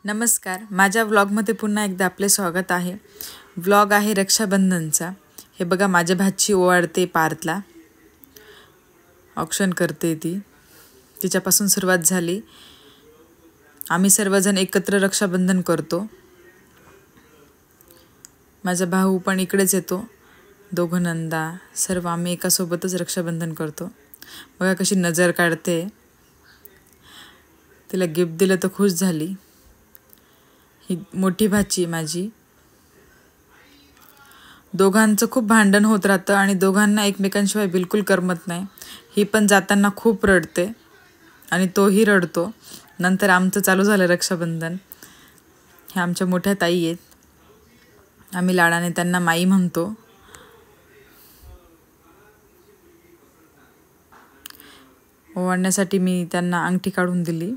नमस्कार, माझ्या व्लॉगमध्ये पुन्हा एकदा आपले स्वागत आहे। व्लॉग आहे रक्षाबंधनचा। हे बघा, माझ्या भाची ओवाळते पार्थला, ऑक्शन करते ती। तिच्यापासून सुरुवात झाली। आम्ही सर्वजण एकत्र रक्षाबंधन करतो। माझा भाऊ पण इकडेच येतो, दोघं नंदा सर्व आम्ही एका सोबतच रक्षाबंधन करतो। बघा कशी नजर काढते। तिला गिफ्ट दिलं तर खुश झाली। ही मोठी भाची माझी। दोघांचं खूप भांडण होत राहतं आणि दोघांना एकमेकांशिवाय बिलकुल करमत नाही। ही पण जाताना खूप रडते आणि तोही रडतो। नंतर आमचं चालू झालं रक्षाबंधन। ह्या आमच्या मोठ्या ताई आहेत, आम्ही लाडाने त्यांना माई म्हणतो। ओवाळण्यासाठी मी त्यांना अंगठी काढून दिली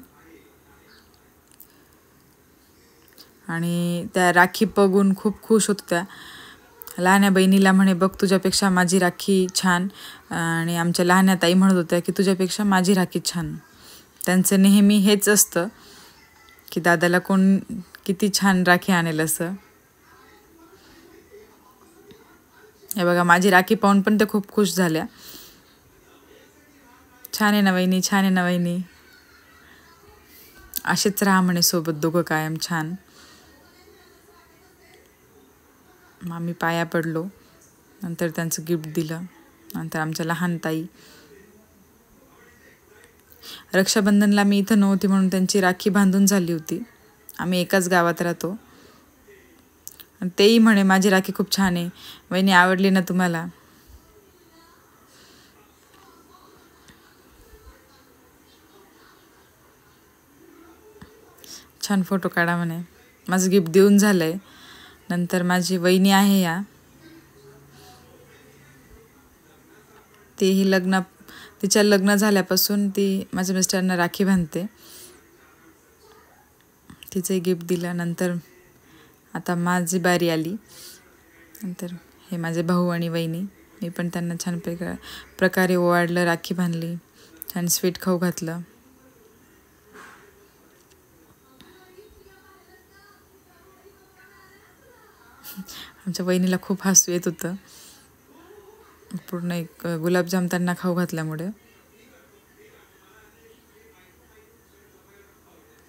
आणि त्या राखी बघून खूप खुश होत्या। लहान्या बहिणीला म्हणे, बघ तुझ्यापेक्षा माझी राखी छान, आणि आमच्या लहान्या ताई म्हणत होत्या की तुझ्यापेक्षा माझी राखी छान। त्यांचं नेहमी हेच असतं की दादाला कोण किती छान राखी आणेल असं। हे बघा, माझी राखी पाहून पण ते खूप खुश झाल्या। छान आहे ना वहिनी, छान आहे ना वहिनी, असेच राहा म्हणे सोबत दोघं कायम छान। आम्ही पाया पडलो, नंतर त्यांचं गिफ्ट दिलं। नंतर आमच्या लहान ताई, रक्षाबंधनला मी इथं नव्हती म्हणून त्यांची राखी बांधून झाली होती। आम्ही एकाच गावात राहतो। तेही म्हणे माझी राखी खूप छान आहे वहिनी, आवडली ना तुम्हाला? छान फोटो काढा म्हणे। माझं गिफ्ट देऊन झालंय। नंतर माझी वहिनी आहे या, तेही तिच्या लग्न झाल्यापासून ती माझ्या मिस्टरांना राखी बांधते। तिचंही गिफ्ट दिलं। नंतर आता माझी बारी आली। नंतर हे माझे भाऊ आणि वहिनी, मी पण त्यांना छान प्रकारे ओवाळलं, राखी बांधली, छान स्वीट खाऊ घातलं। आमच्या वहिनीला खूप हसू येत होतं, पूर्ण एक गुलाबजाम त्यांना खाऊ घातल्यामुळे।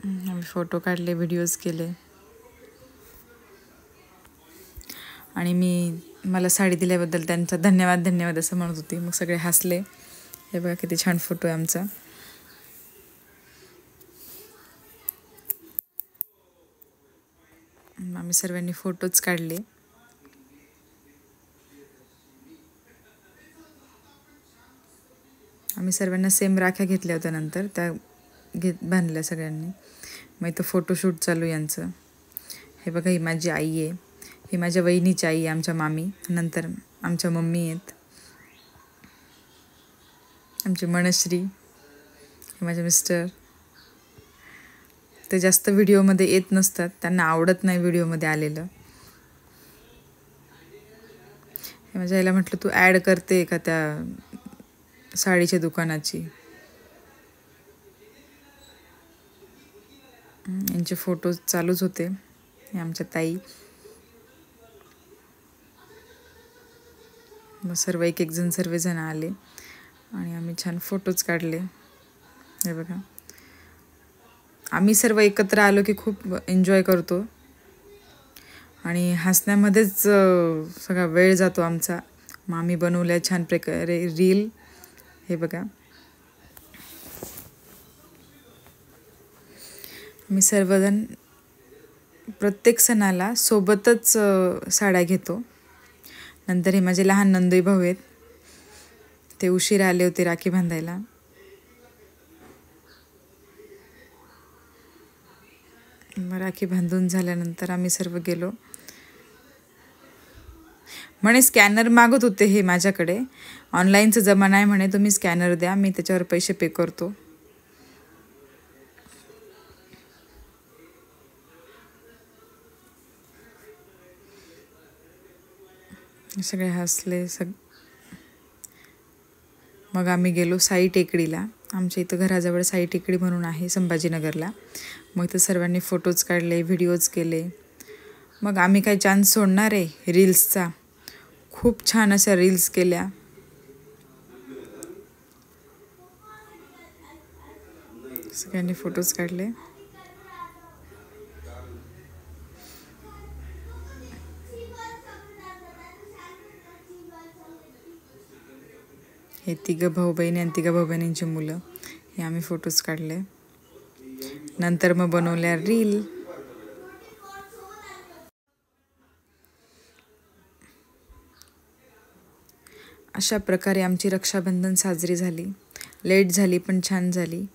आम्ही फोटो काढले, व्हिडिओज केले, आणि मला साडी दिल्याबद्दल त्यांचा धन्यवाद असं म्हणत होती। मग सगळे हसले। हे बघा किती छान फोटो आहे आमचा। आम्ही सर्वांनी फोटोज काढले। आम्ही सर्वांना सेम राख्या घेतल्या होत्या, नंतर त्या बांधल्या सगळ्यांनी। मग इथं फोटोशूट चालू यांचं। हे बघा, ही माझी आई आहे, ही माझ्या वहिनीची आई आहे, आमच्या मामी। नंतर आमच्या मम्मी आहेत, आमची मनश्री, हे माझे मिस्टर। ते जास्त व्हिडिओमध्ये येत नसतात, त्यांना आवडत नाही व्हिडिओमध्ये आलेलं। हे माझ्या आईला म्हटलं, तू ॲड करते का त्या साडीच्या दुकानाची? यांचे फोटोज चालूच होते। हे आमच्या ताई, मग सर्वजण आले आणि आम्ही छान फोटोज काढले। हे बघा, आम्ही सर्व एकत्र आलो की खूप एन्जॉय करतो आणि हसण्यामध्येच सगळा वेळ जातो आमचा। मग आम्ही बनवल्या छान प्रकारे रील। हे बघा, मी सर्वजण प्रत्येक सणाला सोबतच साड्या घेतो। नंतर हे माझे लहान नंदोई भाऊ आहेत, ते उशिरा आले होते राखी बांधायला। मग राखी बांधून झाल्यानंतर आम्ही सर्व गेलो। म्हणे स्कॅनर मागत होते हे माझ्याकडे, ऑनलाईनचा जमाना आहे म्हणे, तुम्ही स्कॅनर द्या, मी त्याच्यावर पैसे पे करतो। सगळे हसले। मग आम्ही गेलो साई टेकडीला। आमच्या इथं घराजवळ साई टेकडी म्हणून आहे संभाजीनगरला। मग तर सर्वांनी फोटोज काढले, व्हिडिओज केले. मग आम्ही काही चान्स सोडणार आहे रील्सचा. खूप छान अशा रील्स केल्या. सगळ्यांनी फोटोज काढले. हे 3 भाऊ बहिणी आणि 3 भाऊ बहिणींची मुलं, हे आम्ही फोटोज काढले. नंतर मग बनवल्या रील. अशा प्रकारे आमची रक्षाबंधन साजरी झाली. लेट झाली पण छान झाली.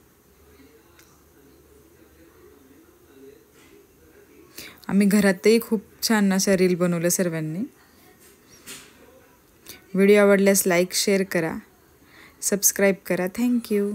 आम्ही घरातही खूप छान अशा रील बनवल्या सर्वांनी. व्हिडिओ आवडल्यास लाईक शेअर करा, सबस्क्राईब करा. थँक्यू.